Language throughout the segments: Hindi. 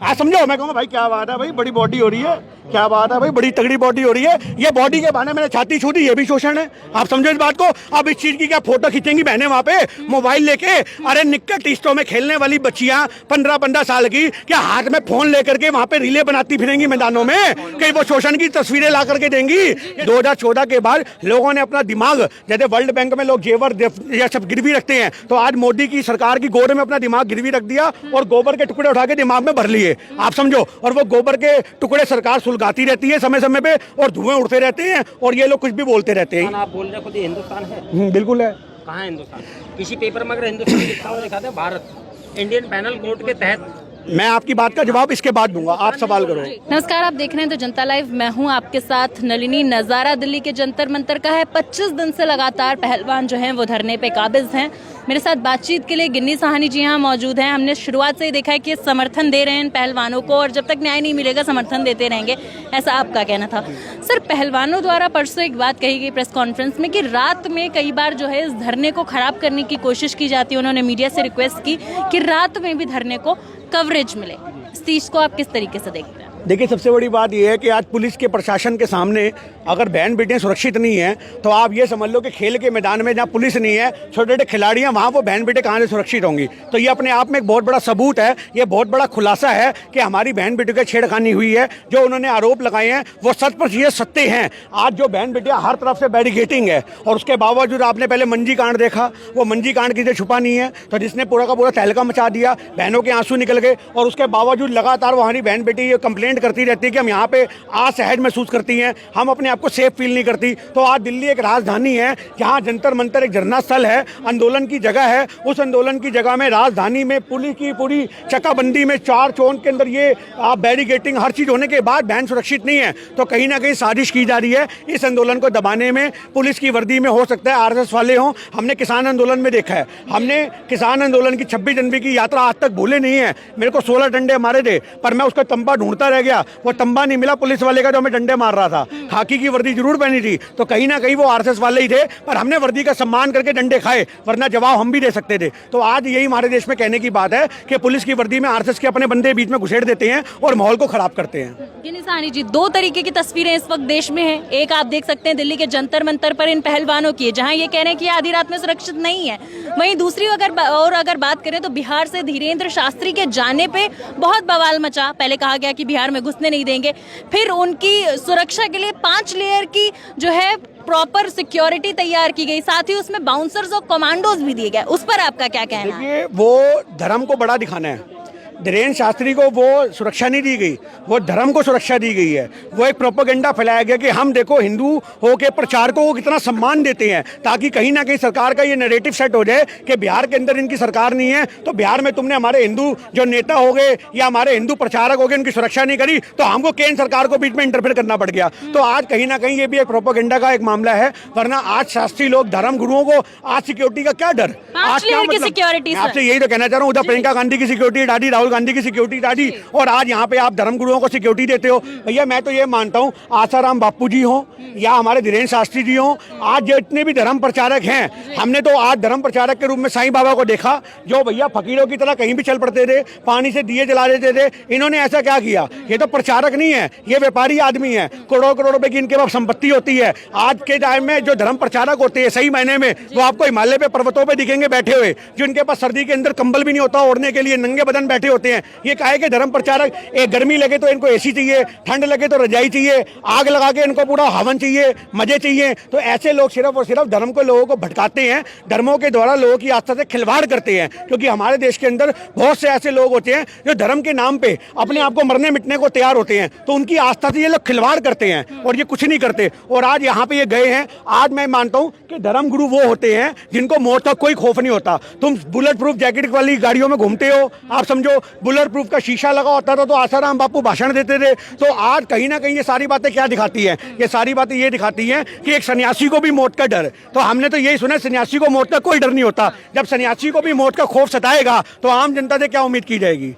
हाँ समझो, मैं कहूँगा भाई क्या बात है भाई, बड़ी बॉडी हो रही है, क्या बात है भाई, बड़ी तगड़ी बॉडी हो रही है। ये बॉडी के बहाने मैंने छाती छू दी, ये भी शोषण है। आप समझो इस बात को। अब इस चीज की क्या फोटो खींचेंगी बहनें वहाँ पे मोबाइल लेके? अरे निक्कर टीस्टों में खेलने वाली बच्चियां 15-15 साल की क्या हाथ में फोन लेकर के वहाँ पे रीले बनाती फिरेंगी मैदानों में? कहीं वो शोषण की तस्वीरें ला करके देंगी? 2014 के बाद लोगों ने अपना दिमाग, जैसे वर्ल्ड बैंक में लोग जेवर या सब गिरवी रखते हैं, तो आज मोदी की सरकार की गोद में अपना दिमाग गिरवी रख दिया और गोबर के टुकड़े उठा के दिमाग में भर लिए। आप समझो, और वो गोबर के टुकड़े सरकार सुलगाती रहती है समय समय पे, और धुएं उड़ते रहते हैं, और ये लोग कुछ भी बोलते रहते हैं। आप बोल रहे खुद हिंदुस्तान है? बिल्कुल है। कहाँ है हिंदुस्तान? किसी पेपर में अगर हिंदुस्तान लिखा हुआ दिखाते हैं भारत इंडियन पैनल कोड के तहत। मैं आपकी बात का जवाब इसके बाद दूंगा, आप सवाल करो। नमस्कार, आप देख रहे हैं तो जनता लाइव, मैं हूं आपके साथ नलिनी। नज़ारा दिल्ली के जंतर मंतर का है। 25 दिन से लगातार पहलवान जो हैं वो धरने पे काबिज हैं। मेरे साथ बातचीत के लिए गिन्नी साहनी जी यहाँ मौजूद हैं। हमने शुरुआत से ही देखा है कि समर्थन दे रहे हैं इन पहलवानों को, और जब तक न्याय नहीं मिलेगा समर्थन देते रहेंगे, ऐसा आपका कहना था। सर, पहलवानों द्वारा परसों एक बात कही गई प्रेस कॉन्फ्रेंस में कि रात में कई बार जो है इस धरने को खराब करने की कोशिश की जाती है। उन्होंने मीडिया से रिक्वेस्ट की कि रात में भी धरने को कवरेज मिले। इस चीज को आप किस तरीके से देखते हैं? देखिए, सबसे बड़ी बात यह है कि आज पुलिस के प्रशासन के सामने अगर बहन बेटियां सुरक्षित नहीं हैं, तो आप ये समझ लो कि खेल के मैदान में जहां पुलिस नहीं है, छोटे छोटे खिलाड़ियां, वहां वो बहन बेटे कहां से सुरक्षित होंगी? तो ये अपने आप में एक बहुत बड़ा सबूत है, ये बहुत बड़ा खुलासा है कि हमारी बहन बेटियों की छेड़खानी हुई है। जो उन्होंने आरोप लगाए हैं वो 100% सत्य हैं। आज जो बहन बेटियां हर तरफ से बैरिकेटिंग है, और उसके बावजूद आपने पहले मंजी कांड देखा, वो मंजी कांड किसी छुपा नहीं है, तो जिसने पूरा का पूरा तहलका मचा दिया, बहनों के आंसू निकल गए, और उसके बावजूद लगातार वो हमारी बहन बेटी ये कंप्लेंट करती रहती है कि हम यहाँ पे असहज महसूस करती हैं, हम अपने आप को सेफ फील नहीं करती। तो आज दिल्ली एक राजधानी है जहाँ जंतर मंतर एक धरना स्थल है, आंदोलन की जगह है। उस आंदोलन की जगह में राजधानी में पुलिस की पूरी चकाबंदी में 4 चौन के अंदर ये बैरिकेटिंग हर चीज़ होने के बाद बहन सुरक्षित नहीं है। तो कहीं ना कहीं साजिश की जा रही है इस आंदोलन को दबाने में। पुलिस की वर्दी में हो सकता है RSS वाले हों, हमने किसान आंदोलन में देखा है, हमने किसान आंदोलन की 26 जनवरी की यात्रा आज तक भूले नहीं है। मेरे को 16 डंडे मारे थे, पर मैं उसका तंबा ढूंढता रह गया, वो तंबा नहीं मिला पुलिस वाले का जो हमें डंडे मार रहा था। खाकी की वर्दी जरूर पहनी थी, तो कहीं ना कहीं वो RSS वाले ही थे, पर हमने वर्दी का सम्मान करके डंडे खाए, वरना जवाब हम भी दे सकते थे। तो आज यही हमारे देश में कहने की बात है कि पुलिस की वर्दी में RSS के अपने बंदे बीच में घुसेड़ देते हैं और माहौल को खराब करते हैं। गिन्नी साहनी जी, 2 तरीके की तस्वीरें इस वक्त देश में हैं। एक आप देख सकते हैं दिल्ली के जंतर मंतर पर इन पहलवानों की, जहां ये कह रहे हैं कि आधी रात में सुरक्षित नहीं है। वहीं दूसरी अगर बात करें तो बिहार से धीरेन्द्र शास्त्री के जाने पे बहुत बवाल मचा। पहले कहा गया कि बिहार में घुसने नहीं देंगे, फिर उनकी सुरक्षा के लिए 5 लेयर की जो है प्रॉपर सिक्योरिटी तैयार की गई, साथ ही उसमें बाउंसर्स और कमांडोज भी दिए गए। उस पर आपका क्या कहना है? देखिए, वो धर्म को बड़ा दिखाना है। धीरेन्द्र शास्त्री को वो सुरक्षा नहीं दी गई, वो धर्म को सुरक्षा दी गई है। वो एक प्रोपेगेंडा फैलाया गया कि हम देखो हिंदू हो के प्रचारकों को कितना सम्मान देते हैं, ताकि कहीं ना कहीं सरकार का ये नैरेटिव सेट हो जाए कि बिहार के अंदर इनकी सरकार नहीं है, तो बिहार में तुमने हमारे हिंदू जो नेता हो गए या हमारे हिंदू प्रचारक हो गए, उनकी सुरक्षा नहीं करी, तो हमको केंद्र सरकार को बीच में इंटरफेयर करना पड़ गया। तो आज कहीं ना कहीं ये भी एक प्रोपेगेंडा का एक मामला है, वरना आज शास्त्री लोग, धर्म गुरुओं को आज सिक्योरिटी का क्या डर? आज क्या मतलब? आपसे यही तो कहना चाह रहा हूँ, उधर प्रियंका गांधी की सिक्योरिटी डाली, राहुल गांधी की सिक्योरिटी डाली, और आज यहाँ पे आप धर्म गुरुओं को सिक्योरिटी देते हो। भैया, मैं तो ये मानता हूँ, आसाराम बापू जी हों या हमारे धीरेन्द्र शास्त्री जी हों, आज जितने भी धर्म प्रचारक हैं, हमने तो आज धर्म प्रचारक के रूप में साईं बाबा को देखा, जो भैया फकीरों की तरह कहीं भी चल पड़ते थे, पानी से दिए जला देते थे। इन्होंने ऐसा क्या किया? ये तो प्रचारक नहीं है, ये व्यापारी आदमी है, करोड़ों करोड़ रुपए की इनके पास संपत्ति होती है। आज के टाइम में जो धर्म प्रचारक होते हैं सही मायने में, वो आपको हिमालय पे पर्वतों पे दिखेंगे बैठे हुए, जो इनके पास सर्दी के अंदर कंबल भी नहीं होता ओढ़ने के लिए, नंगे बदन बैठे होते हैं। ये काहे के धर्म प्रचारक? एक गर्मी लगे तो इनको AC चाहिए, ठंड लगे तो रजाई चाहिए, आग लगा के इनको पूरा हवन चाहिए, मजे चाहिए। तो ऐसे लोग सिर्फ और सिर्फ धर्म को, लोगों को भटकाते हैं, धर्मों के द्वारा लोगों की आस्था से खिलवाड़ करते हैं। क्योंकि हमारे देश के अंदर बहुत से ऐसे लोग होते हैं जो धर्म के नाम पे अपने आप को मरने मिटने को तैयार होते हैं, तो उनकी आस्था से ये लोग खिलवाड़ करते हैं और ये कुछ नहीं करते। और आज यहाँ पे ये गए हैं। आज मैं मानता हूँ कि धर्म गुरु वो होते हैं जिनको मौत का कोई खौफ नहीं होता। तुम बुलेट प्रूफ जैकेट वाली गाड़ियों में घूमते हो, आप समझो बुलेट प्रूफ का शीशा लगा होता था तो आसाराम बापू भाषण देते थे। तो आज कहीं ना कहीं ये सारी बातें क्या दिखाती हैं? ये सारी बातें ये दिखाती हैं कि एक सन्यासी को भी मौत का डर। तो हमने तो यही सुना, सन्यासी को मौत का कोई डर नहीं होता। जब सन्यासी को भी मौत का खौफ सताएगा तो आम जनता से क्या उम्मीद की जाएगी?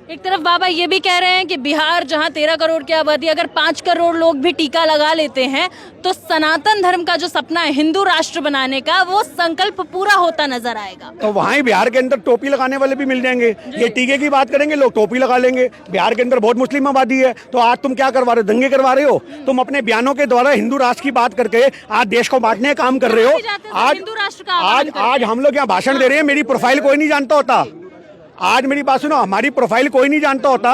एक तरफ बाबा ये भी कह रहे हैं कि बिहार जहां 13 करोड़ की आबादी, अगर 5 करोड़ लोग भी टीका लगा लेते हैं तो सनातन धर्म का जो सपना है हिंदू राष्ट्र बनाने का, वो संकल्प पूरा होता नजर आएगा। तो वहाँ ही बिहार के अंदर टोपी लगाने वाले भी मिल जाएंगे। ये टीके की बात करेंगे, लोग टोपी लगा लेंगे। बिहार के अंदर बहुत मुस्लिम आबादी है, तो आज तुम क्या करवा रहे हो? दंगे करवा रहे हो। तुम अपने बयानों के द्वारा हिंदू राष्ट्र की बात करके आज देश को बांटने का काम कर रहे हो। आज हम लोग यहाँ भाषण दे रहे हैं, मेरी प्रोफाइल कोई नहीं जानता होता। आज मेरी बात सुनो, हमारी प्रोफाइल कोई नहीं जानता होता।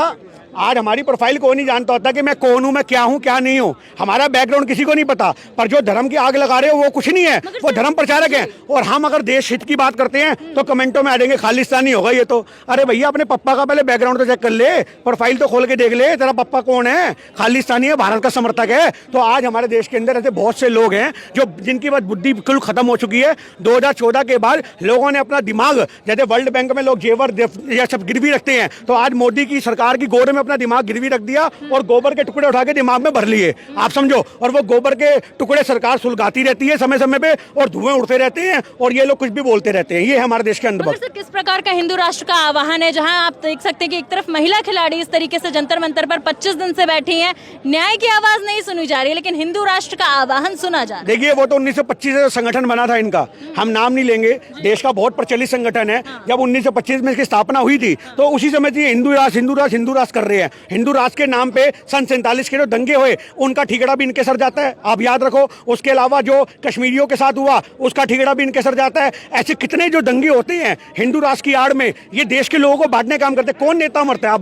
आज हमारी प्रोफाइल कोई नहीं जानता होता कि मैं कौन हूं, मैं क्या हूं, क्या नहीं हूं। हमारा बैकग्राउंड किसी को नहीं पता। पर जो धर्म की आग लगा रहे हो वो कुछ नहीं है, वो धर्म प्रचारक हैं। और हम अगर देश हित की बात करते हैं तो कमेंटों में आ जाएंगे खालिस्तानी होगा ये तो। अरे भैया, अपने पप्पा का पहले बैकग्राउंड तो चेक कर ले, प्रोफाइल तो खोल के देख ले, तेरा पप्पा कौन है? खालिस्तानी है, भारत का समर्थक है। तो आज हमारे देश के अंदर ऐसे बहुत से लोग हैं जो जिनकी बात बुद्धि बिल्कुल खत्म हो चुकी है। 2014 के बाद लोगों ने अपना दिमाग, जैसे वर्ल्ड बैंक में लोग जेवर या सब गिरवी रखते हैं, तो आज मोदी की सरकार की गोद में अपना दिमाग गिरवी रख दिया और गोबर के टुकड़े उठा के दिमाग में भर लिए। आप समझो। और वो गोबर के टुकड़े सरकार सुलगाती रहती है समय समय पे, और धुएं उड़ते रहते हैं, और ये लोग कुछ भी बोलते रहते हैं। ये है हमारे देश के अंदर। सर, किस प्रकार का हिंदू राष्ट्र का आह्वान है, जहां आप देख सकते हैं कि एक तरफ महिला खिलाड़ी इस तरीके से जंतर मंतर पर 25 दिन से बैठी हैं, न्याय की आवाज नहीं सुनी जा रही है, लेकिन हिंदू राष्ट्र का आह्वान सुना जा रहा है। देखिए, वो तो 1925 से संगठन बना था इनका, हम नाम नहीं लेंगे। देश का बहुत प्रचलित संगठन है। जब 1925 में इसकी स्थापना हुई थी तो उसी समय से हिंदू राष्ट्र हिंदू राष्ट्र हिंदू राष्ट्र कर रहे हैं। हिंदू राष्ट्र के नाम पे सन 47 के जो दंगे हुए, उनका ठिकड़ा भी इनके सर जाता है, आप याद रखो। उसके अलावा जो कश्मीरियों के साथ हुआ, उसका ठिकड़ा भी इनके सर जाता है। ऐसे कितने जो दंगे होते हैं हिंदू राष्ट्र की आड़ में, ये देश के लोगों को बांटने का काम करते हैं। कौन नेता मरता है?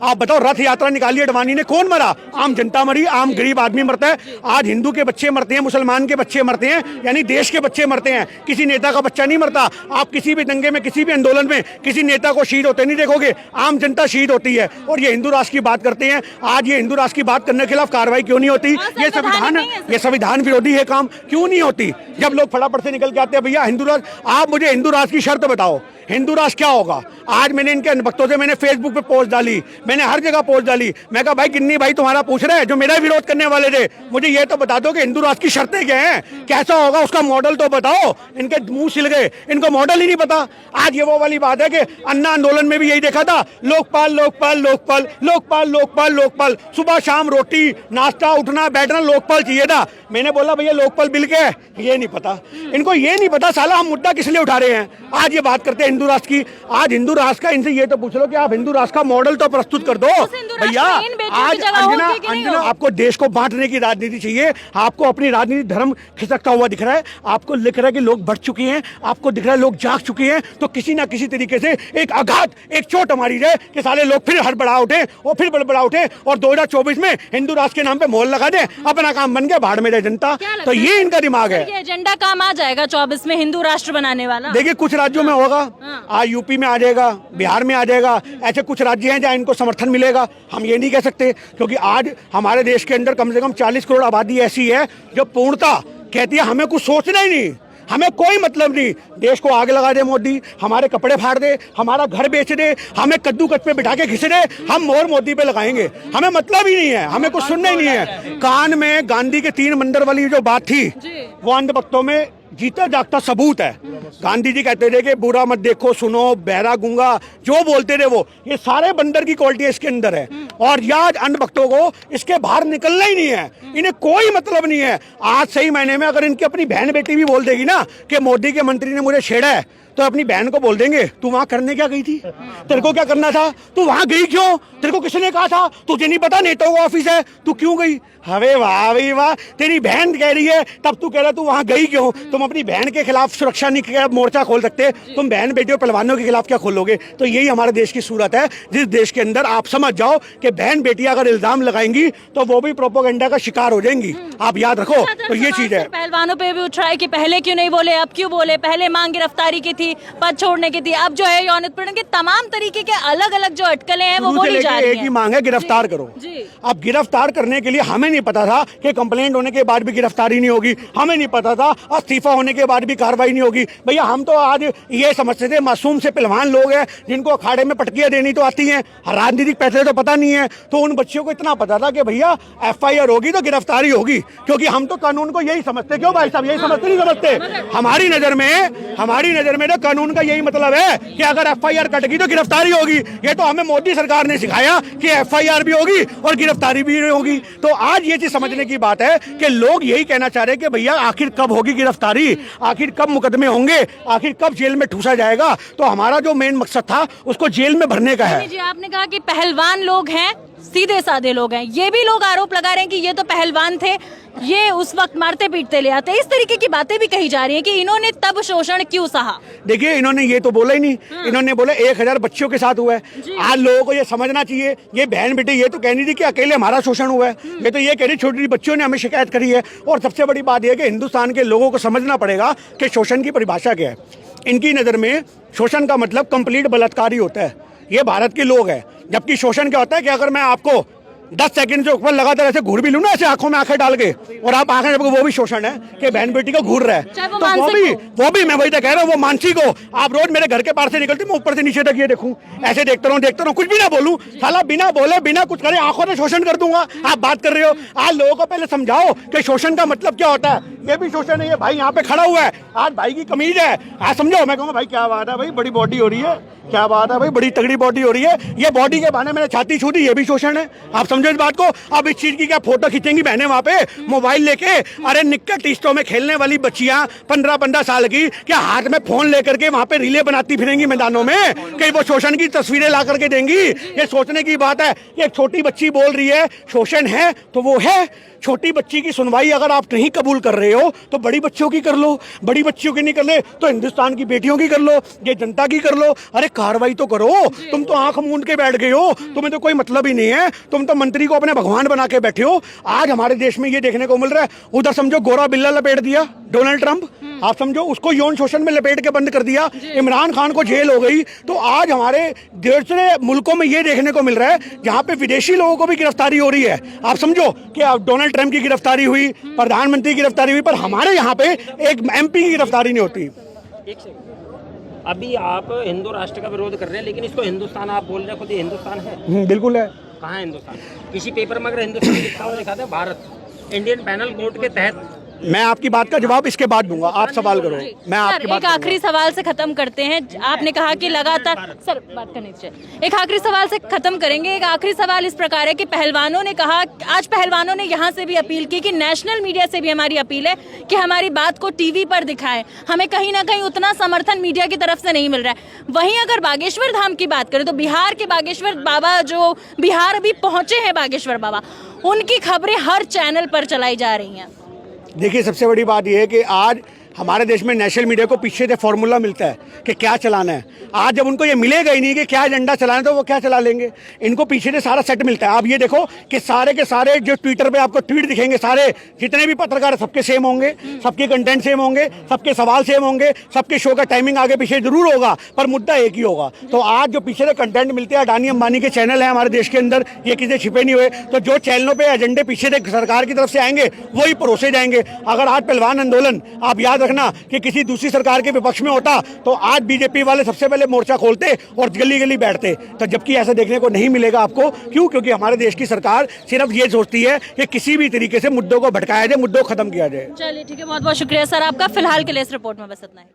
आप बताओ। रथ यात्रा निकाली अडवाणी ने, कौन मरा? आम जनता मरी, आम गरीब आदमी मरता है। आज हिंदू के बच्चे मरते हैं, मुसलमान के बच्चे मरते हैं, यानी देश के बच्चे मरते हैं। किसी नेता का बच्चा नहीं मरता। आप किसी भी दंगे में, किसी भी आंदोलन में किसी नेता को शहीद होते नहीं देखोगे, आम जनता शहीद होती है। और ये हिंदू राष्ट्र की बात करते हैं। आज ये हिंदू राष्ट्र की बात करने के खिलाफ कार्रवाई क्यों नहीं होती? ये संविधान विरोधी है काम, क्यों नहीं होती? जब लोग फटाफट से निकल के आते हैं, भैया हिंदू राष्ट्र, आप मुझे हिंदू राष्ट्र की शर्त बताओ, हिंदू राष्ट्र क्या होगा? आज मैंने इनके भक्तों से मैंने फेसबुक पे पोस्ट डाली, मैंने हर जगह पोस्ट डाली। मैं कहा भाई किन्नी भाई तुम्हारा पूछ रहे हैं, जो मेरा विरोध करने वाले थे, मुझे ये तो बता दो कि हिंदू राष्ट्र की शर्तें क्या हैं, कैसा होगा, उसका मॉडल तो बताओ। इनके मुंह सिल गए, इनको मॉडल ही नहीं पता। आज ये वो वाली बात है कि अन्ना आंदोलन में भी यही देखा था, लोकपाल लोकपाल लोकपाल लोकपाल लोकपाल लोकपाल, सुबह शाम रोटी नाश्ता उठना बैठना लोकपाल चाहिए था। मैंने बोला भैया लोकपाल बिल क्या है? ये नहीं पता इनको, ये नहीं पता साला हम मुद्दा किस लिए उठा रहे हैं। आज ये बात करते हैं हिंदू राष्ट्र की। आज हिंदू राष्ट्र का इनसे ये तो पूछ लो कि आप हिंदू राष्ट्र का मॉडल तो प्रस्तुत कर दो भैया। आज अंजना, आपको देश को बांटने की राजनीति चाहिए। आपको अपनी राजनीति धर्म खिसकता हुआ दिख रहा है, आपको लिख रहा है कि लोग बढ़ चुके हैं, आपको दिख रहा है लोग जाग चुके हैं। तो किसी ना किसी तरीके से एक आघात, एक चोट हमारी जाए कि साले लोग फिर हड़बड़ा उठे और फिर बड़बड़ा उठे और 2024 में हिंदू राष्ट्र के नाम पे मोहर लगा दे, अपना काम बन गया, भाड़ में जाए जनता। तो ये इनका दिमाग है। ये एजेंडा काम आ जाएगा 24 में हिंदू राष्ट्र बनाने वाला। देखिए कुछ राज्यों में होगा, आज यूपी में आ जाएगा, बिहार में आ जाएगा। ऐसे कुछ राज्य हैं जहाँ इनको समर्थन मिलेगा, हम ये नहीं कह सकते, क्योंकि आज हमारे देश के अंदर कम से कम 40 करोड़ आबादी ऐसी है जो पूर्णता कहती है हमें कुछ सोचना ही नहीं, हमें कोई मतलब नहीं। देश को आग लगा दे मोदी, हमारे कपड़े फाड़ दे, हमारा घर बेच दे, हमें कद्दू कच पे बिठा के घिस दे, हम मोहर मोदी पे लगाएंगे। हमें मतलब ही नहीं है, हमें कुछ सुनना ही नहीं है। कान में गांधी के 3 मंदिर वाली जो बात थी, वो अंधभक्तों में जीता जागता सबूत है। गांधी जी कहते थे कि बुरा मत देखो, सुनो, बहरा गूंगा, जो बोलते थे वो, ये सारे बंदर की क्वालिटी इसके अंदर है। और याद अंधभक्तों को इसके बाहर निकलना ही नहीं है, इन्हें कोई मतलब नहीं है। आज सही महीने में अगर इनकी अपनी बहन बेटी भी बोल देगी ना कि मोदी के मंत्री ने मुझे छेड़ा है, तो अपनी बहन को बोल देंगे तू वहां करने क्या गई थी, तेरे को क्या करना था, तू वहां गई क्यों, तेरे को किसने कहा था, तुझे नहीं पता नेताओं का ऑफिस है, तू क्यों गई? अरे वाह भाई वाह, तेरी बहन कह रही है तब तू कह रहा तू वहां गई क्यों? तुम अपनी बहन के खिलाफ सुरक्षा नहीं के मोर्चा खोल सकते, तुम बहन बेटियों पहलवानों के खिलाफ क्या खोलोगे? तो यही हमारे देश की सूरत है, जिस देश के अंदर आप समझ जाओ कि बहन बेटियां अगर इल्जाम लगाएंगी तो वो भी प्रोपोगेंडा का शिकार हो जाएंगी। आप याद रखो। तो ये चीज है। पहलवानों पे भी उठ रहा है कि पहले क्यों नहीं बोले, अब क्यों बोले, पहले मांग गिरफ्तारी की थी, पद छोड़ने की थी, अब जो है यौन उत्पीड़न के तमाम तरीके के अलग अलग जो अटकलें हैं वो बोली जा रही हैं। एक ही मांग है, गिरफ्तार करो। अब गिरफ्तार करने के लिए हमें नहीं पता था कि कंप्लेंट होने के बाद भी गिरफ्तारी नहीं होगी, हमें नहीं पता था इस्तीफा होने के बाद भी कार्रवाई नहीं होगी। भैया हम तो आज ये समझते थे मासूम से पहलवान लोग हैं जिनको अखाड़े में पटकियां देनी तो आती हैं, राजनीतिक पैसे तो पता नहीं है। तो उन बच्चों को इतना पता था कि भैया FIR होगी तो गिरफ्तारी होगी, क्योंकि हम तो कानून को यही समझते। क्यों भाई साहब, यही समझते नहीं समझते? हमारी नजर में कानून का यही मतलब है कि अगर एफआईआर कटेगी तो गिरफ्तारी होगी। ये तो हमें मोदी सरकार ने सिखाया कि एफआईआर भी होगी और गिरफ्तारी भी होगी। तो आज ये चीज समझने की बात है कि लोग यही कहना चाह रहे हैं कि भैया आखिर कब होगी गिरफ्तारी, आखिर कब मुकदमे होंगे, आखिर कब जेल में ठूसा जाएगा। तो हमारा जो मेन मकसद था उसको जेल में भरने का है। जी आपने कहा कि पहलवान लोग हैं, सीधे साधे लोग हैं, ये भी लोग आरोप लगा रहे हैं कि ये तो पहलवान थे, ये उस वक्त मारते पीटते ले आते। इस तरीके की बातें भी कही जा रही हैं कि इन्होंने तब शोषण क्यों सहा। देखिए इन्होंने ये तो बोला ही नहीं, इन्होंने बोला 1000 बच्चियों के साथ हुआ है। आज लोगों को ये समझना चाहिए, ये बहन बेटे ये तो कह नहीं थी कि अकेले हमारा शोषण हुआ है, ये तो ये कह रही छोटी छोटी बच्चियों ने हमें शिकायत करी है। और सबसे बड़ी बात यह कि हिंदुस्तान के लोगों को समझना पड़ेगा कि शोषण की परिभाषा क्या है। इनकी नज़र में शोषण का मतलब कंप्लीट बलात्कार ही होता है, ये भारत के लोग हैं। जबकि शोषण क्या होता है कि अगर मैं आपको 10 सेकंड से ऊपर लगातार ऐसे घूर भी लूं ना, ऐसे आंखों में आंखें डाल के, और आप आंखें जब वो भी शोषण है कि बहन बेटी को घूर रहा है। तो वो भी मैं वही तो कह रहा हूँ, वो मानसिक हो। आप रोज मेरे घर के पार से निकलती, मैं ऊपर से नीचे तक ये देखूं, ऐसे देखता रहूं, कुछ भी ना बोलूं, साला बिना बोले बिना कुछ करे आंखों से शोषण कर दूंगा। आप बात कर रहे हो, आज लोगों को पहले समझाओ कि शोषण का मतलब क्या होता है। ये भी शोषण है। ये भाई यहाँ पे खड़ा हुआ है, आज भाई की कमीज है, आज समझो। मैं कहूँगा भाई क्या बात है भाई, बड़ी बॉडी हो रही है, क्या बात है भाई, बड़ी तगड़ी बॉडी हो रही है। ये बॉडी के बहाने मैंने छाती छू दी, ये भी शोषण है। आप समझो इस बात को। अब इस चीज की क्या फोटो खींचेंगी बहनें वहां पे मोबाइल लेके? अरे निक्कर टीस्टों में खेलने वाली बच्चियां 15-15 साल की क्या हाथ में फोन लेकर के वहां पे रीले बनाती फिरेंगी मैदानों में, कहीं वो शोषण की तस्वीरें ला करके देंगी? ये सोचने की बात है। एक छोटी बच्ची बोल रही है शोषण है तो वो है। छोटी बच्ची की सुनवाई अगर आप नहीं कबूल कर रहे हो तो बड़ी बच्चियों की कर लो, बड़ी बच्चियों की नहीं कर ले तो हिंदुस्तान की बेटियों की कर लो, ये जनता की कर लो। अरे कार्रवाई तो करो। तुम तो आंख मूंद के बैठ गए हो, तुम्हें तो कोई मतलब ही नहीं है। तुम तो मंत्री को अपने भगवान बना के बैठे हो। आज हमारे देश में ये देखने को मिल रहा है, उधर समझो गोरा बिल्ला लपेट दिया डोनाल्ड ट्रंप, आप समझो उसको यौन शोषण में लपेट के बंद कर दिया, इमरान खान को जेल हो गई। तो आज हमारे दूसरे मुल्कों में ये देखने को मिल रहा है जहां पे विदेशी लोगों को भी गिरफ्तारी हो रही है। आप समझो कि डोनाल्ड ट्रंप की गिरफ्तारी हुई, प्रधानमंत्री की गिरफ्तारी हुई, पर हमारे यहाँ पे एक एमपी की गिरफ्तारी नहीं होती। एक सेकंड, अभी आप हिंदू राष्ट्र का विरोध कर रहे हैं, लेकिन इसको हिंदुस्तान आप बोल रहे हैं, खुद ये हिंदुस्तान है? बिल्कुल है। कहाँ है हिंदुस्तान? किसी पेपर में अगर हिंदुस्तान लिखा हुआ दिखाते हैं भारत इंडियन पैनल कोड के तहत। मैं आपकी बात का जवाब इसके बाद दूंगा, आप सवाल करो। मैं आपकी बात एक आखिरी सवाल से खत्म करते हैं। आपने कहा कि लगातार सर बात करनी चाहिए, एक आखिरी सवाल से खत्म करेंगे। एक आखिरी सवाल इस प्रकार है कि पहलवानों ने कहा, आज पहलवानों ने यहाँ से भी अपील की कि नेशनल मीडिया से भी हमारी अपील है कि हमारी बात को टीवी पर दिखाएं। हमें कहीं ना कहीं उतना समर्थन मीडिया की तरफ से नहीं मिल रहा है। वहीं अगर बागेश्वर धाम की बात करें तो बिहार के बागेश्वर बाबा, जो बिहार अभी पहुंचे हैं बागेश्वर बाबा, उनकी खबरें हर चैनल पर चलाई जा रही हैं। देखिए सबसे बड़ी बात यह है कि आज हमारे देश में नेशनल मीडिया को पीछे से फॉर्मूला मिलता है कि क्या चलाना है। आज जब उनको ये मिलेगा ही नहीं कि क्या एजेंडा चलाना है तो वो क्या चला लेंगे। इनको पीछे से सारा सेट मिलता है। आप ये देखो कि सारे के सारे जो ट्विटर पे आपको ट्वीट दिखेंगे, सारे जितने भी पत्रकार सबके सेम होंगे, सबके कंटेंट सेम होंगे, सबके सवाल सेम होंगे, सबके शो का टाइमिंग आगे पीछे जरूर होगा पर मुद्दा एक ही होगा। तो आज जो पीछे से कंटेंट मिलते हैं, अडानी अंबानी के चैनल है हमारे देश के अंदर, ये किसी छिपे नहीं हुए। तो जो चैनलों पे एजेंडे पीछे से सरकार की तरफ से आएंगे वही परोसे जाएंगे। अगर आज पहलवान आंदोलन, आप याद रखना कि किसी दूसरी सरकार के विपक्ष में होता तो आज बीजेपी वाले सबसे पहले मोर्चा खोलते और गली गली बैठते। तो जबकि ऐसा देखने को नहीं मिलेगा आपको। क्यों? क्योंकि हमारे देश की सरकार सिर्फ ये सोचती है कि किसी भी तरीके से मुद्दों को भटकाया जाए, मुद्दों को खत्म किया जाए। चलिए ठीक है, बहुत बहुत शुक्रिया सर आपका। फिलहाल के लिए इस रिपोर्ट में बस इतना ही।